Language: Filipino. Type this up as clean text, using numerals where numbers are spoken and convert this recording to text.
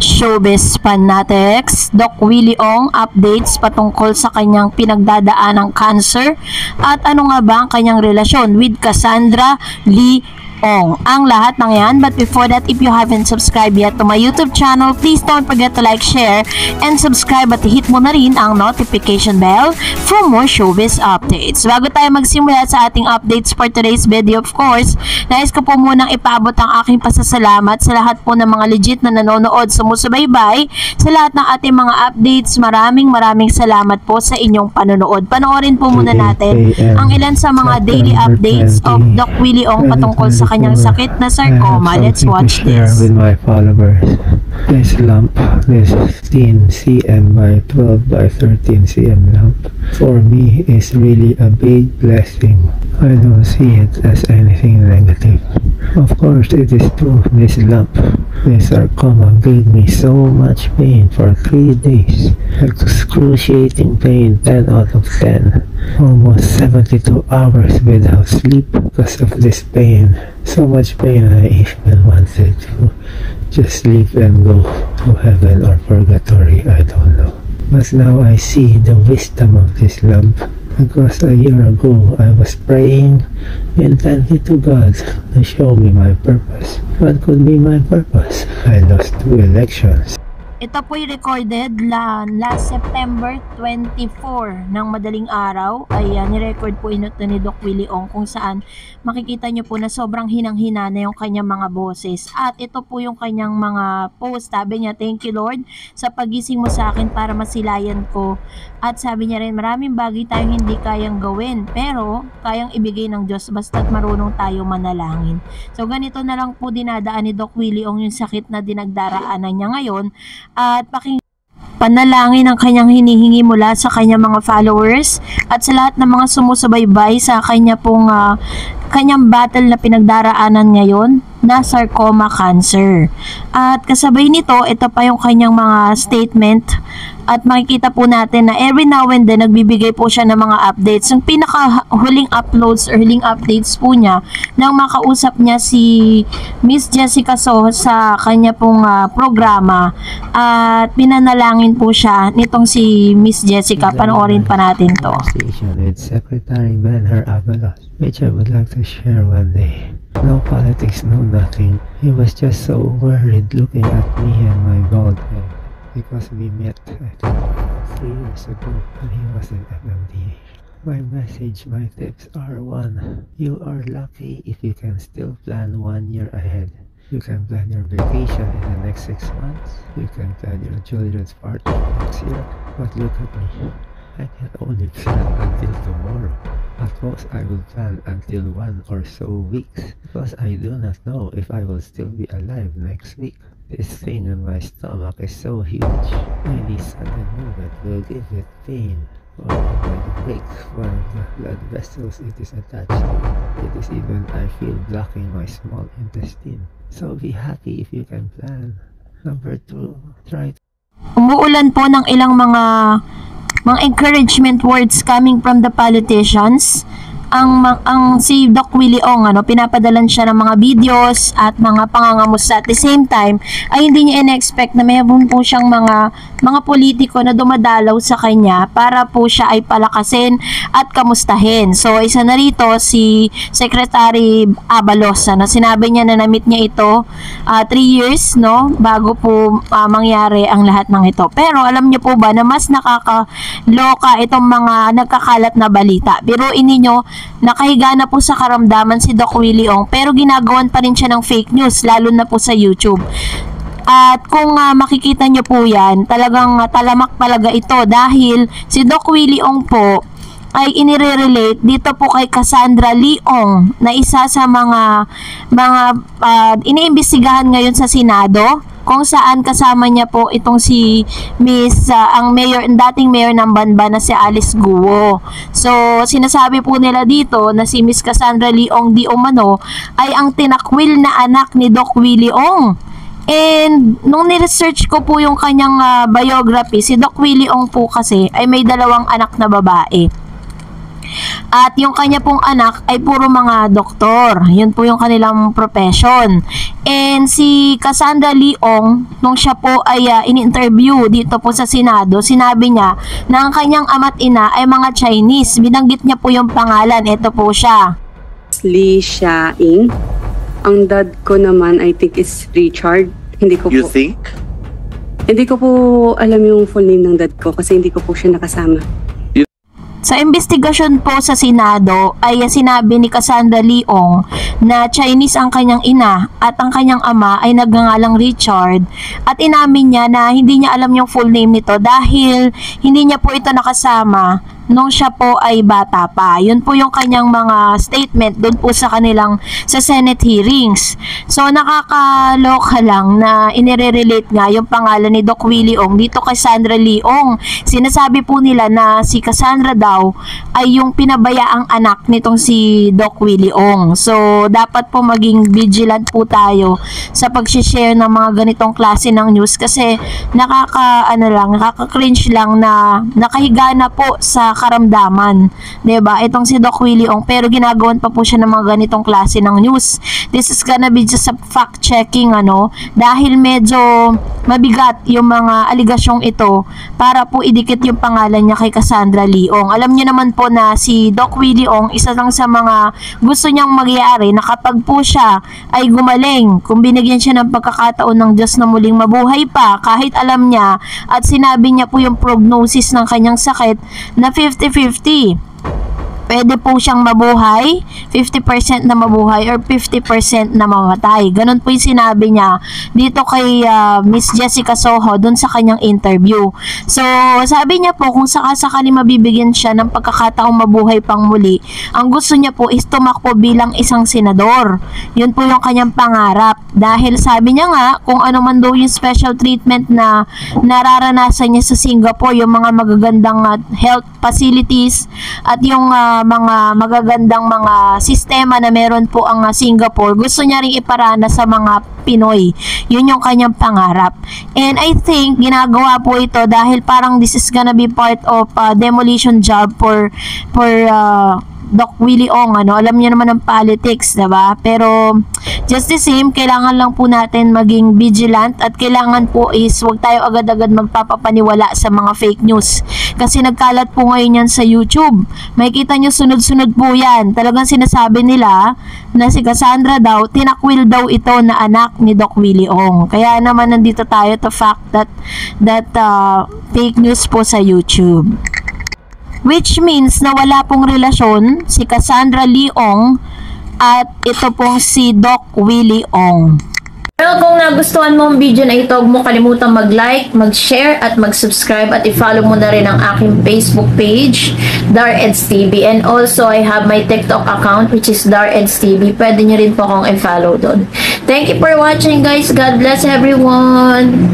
Showbiz Fanatics, Doc Willie Ong updates patungkol sa kanyang pinagdadaanang cancer at ano nga ba ang kanyang relasyon with Cassandra Lee Ong. Ang lahat ng yan, but before that, if you haven't subscribed yet to my YouTube channel, please don't forget to like, share, and subscribe at hit mo na rin ang notification bell for more showbiz updates. Bago tayo magsimula sa ating updates for today's video, of course, nais ko po munang ipaabot ang aking pasasalamat sa lahat po ng mga legit na nanonood, sumusubaybay sa lahat ng ating mga updates. Maraming salamat po sa inyong panonood. Panoorin po muna natin ang ilan sa mga daily updates of Doc Willie Ong patungkol sa kanyang sakit na sarcoma. Let's watch this. With my followers, this lump, this 16 cm by 12 by 13 cm lump, for me is really a big blessing. I don't see it as anything negative. Of course, it is true, this lump, this sarcoma gave me so much pain for 3 days. Excruciating pain, 10 out of 10. Almost 72 hours without sleep because of this pain. So much pain I even wanted to just sleep and go to heaven or purgatory, I don't know. But now I see the wisdom of this lump. Because a year ago, I was praying intently to God to show me my purpose. What could be my purpose? I lost 2 elections. Ito po'y recorded last September 24 ng madaling araw. Ay nirecord po ito ni Doc Willie Ong, kung saan makikita nyo po na sobrang hinang-hina na yung kanyang mga boses. At ito po yung kanyang mga post. Sabi niya, "Thank you Lord sa pagising mo sa akin para masilayan ko." At sabi niya rin, "Maraming bagay tayong hindi kayang gawin, pero kayang ibigay ng Diyos basta't marunong tayo manalangin." So ganito na lang po dinadaan ni Doc Willie Ong yung sakit na dinagdaraanan niya ngayon. At panalangin ang kanyang hinihingi mula sa kanyang mga followers at sa lahat ng mga sumusubaybay sa kanya pong kanyang battle na pinagdaraanan ngayon na sarcoma cancer. At kasabay nito, ito pa yung kanyang mga statement. At makikita po natin na every now and then nagbibigay po siya ng mga updates. Yung pinaka-huling uploads or huling updates po niya nang makausap niya si Miss Jessica Soho sa kanya pong programa. At pinanalangin po siya nitong si Miss Jessica. Panoorin pa natin to. With Secretary Ben-Hur Avalos, which I would like to share one day. No politics, no nothing. He was just so worried looking at me and my bald head. Because we met, I think, 3 years ago when he was in MMDA. My message, my tips are: 1. You are lucky if you can still plan 1 year ahead. You can plan your vacation in the next 6 months. You can plan your children's party next year. But look at me. I can only plan until tomorrow. At most, I will plan until 1 or so weeks, because I do not know if I will still be alive next week. This thing in my stomach is so huge. Any sudden movement will give it pain, or it will break one of the blood vessels it is attached to. It is even, I feel, blocking my small intestine. So be happy if you can plan. Number 2, try to... Umuulan po ng ilang mga encouragement words coming from the politicians. Ang si Doc Willie Ong, pinapadalan siya ng mga videos at mga pangangamusta. At the same time, ay hindi niya in-expect na mayroon po siyang mga politiko na dumadalaw sa kanya para po siya ay palakasin at kamustahin. So, isa na rito si Secretary Avalos. Sinabi niya na na-meet niya ito 3 years, bago po mangyari ang lahat ng ito. Pero alam niyo po ba na mas nakakaloka itong mga nagkakalat na balita? Biruin niyo, nakahiga na po sa karamdaman si Doc Willie Ong, pero ginagawan pa rin siya ng fake news, lalo na po sa YouTube. At kung makikita nyo po yan, talagang talamak talaga ito, dahil si Doc Willie Ong po ay inire-relate dito po kay Cassandra Lee Ong, na isa sa mga iniimbestigahan ngayon sa Senado, kung saan kasama niya po itong si Miss ang dating mayor ng Banban na si Alice Guo. So sinasabi po nila dito na si Miss Cassandra Lee Ong di umano ay ang tinakwil na anak ni Doc Willie Ong. And nung ni-research ko po yung kanyang biography, si Doc Willie Ong po kasi ay may 2 anak na babae. At yung kanya pong anak ay puro mga doktor. Yun po yung kanilang profession. And si Cassandra Leong, nung siya po ay in-interview dito po sa Senado, sinabi niya na ang kanyang ama't ina ay mga Chinese. Binanggit niya po yung pangalan. Ito po siya. Li Xiaing. Ang dad ko naman, I think, is Richard. Hindi ko You po, think? hindi ko po alam yung full name ng dad ko kasi hindi ko po siya nakasama. Sa investigasyon po sa Senado ay sinabi ni Cassandra Leong na Chinese ang kanyang ina at ang kanyang ama ay nagngangalang Richard, at inamin niya na hindi niya alam yung full name nito dahil hindi niya po ito nakasama nung siya po ay bata pa. Yun po yung kanyang mga statement doon po sa kanilang sa Senate hearings. So nakakaloka lang na inire-relate nga yung pangalan ni Doc Willie Ong dito kay Cassandra Leong. Sinasabi po nila na si Cassandra daw ay yung pinabayaang anak nitong si Doc Willie Ong. So dapat po maging vigilant po tayo sa pag-share ng mga ganitong klase ng news kasi nakaka-cringe lang na nakahiga na po sa karamdaman, 'di ba? Itong si Doc Willie Ong pero ginagawan pa po siya ng mga ganitong klase ng news. This is gonna be just a fact checking dahil medyo mabigat yung mga aligasyong ito para po idikit yung pangalan niya kay Cassandra Leong. Alam niyo naman po na si Doc Willie Ong isa lang sa mga gusto niyang magyari na kapag po siya ay gumaling, kung binigyan siya ng pagkakataon ng Diyos na muling mabuhay pa, kahit alam niya at sinabi niya po yung prognosis ng kanyang sakit na 50-50. Pwede po siyang mabuhay, 50% na mabuhay or 50% na mamatay. Ganun po yung sinabi niya dito kay Miss Jessica Soho dun sa kanyang interview. So, sabi niya po kung sakasakali mabibigyan siya ng pagkakataong mabuhay pang muli, ang gusto niya po is tumakbo bilang isang senador. Yun po yung kanyang pangarap. Dahil sabi niya nga, kung ano man daw yung special treatment na nararanasan niya sa Singapore, yung mga magagandang health facilities at yung mga magagandang mga sistema na meron po ang Singapore, gusto niya ring iparana sa mga Pinoy. Yun yung kanyang pangarap. And I think ginagawa po ito dahil parang this is gonna be part of demolition job for Doc Willie Ong, alam niyo naman ang politics, diba? Pero just the same, kailangan lang po natin maging vigilant at kailangan po is huwag tayo agad-agad magpapapaniwala sa mga fake news. Kasi nagkalat po ngayon yan sa YouTube. Makikita nyo sunod-sunod po yan. Talagang sinasabi nila na si Cassandra daw, tinakwil daw ito na anak ni Doc Willie Ong. Kaya naman nandito tayo to fact that fake news po sa YouTube. Which means na wala pong relasyon si Cassandra Leong at ito pong si Doc Willie Ong. Well, kung nagustuhan mo ang video na ito, huwag mo kalimutang mag-like, mag-share at mag-subscribe at i-follow mo na rin ang aking Facebook page, Dareds TV. And also, I have my TikTok account which is Dareds TV. Pwede nyo rin po akong i-follow doon. Thank you for watching guys. God bless everyone.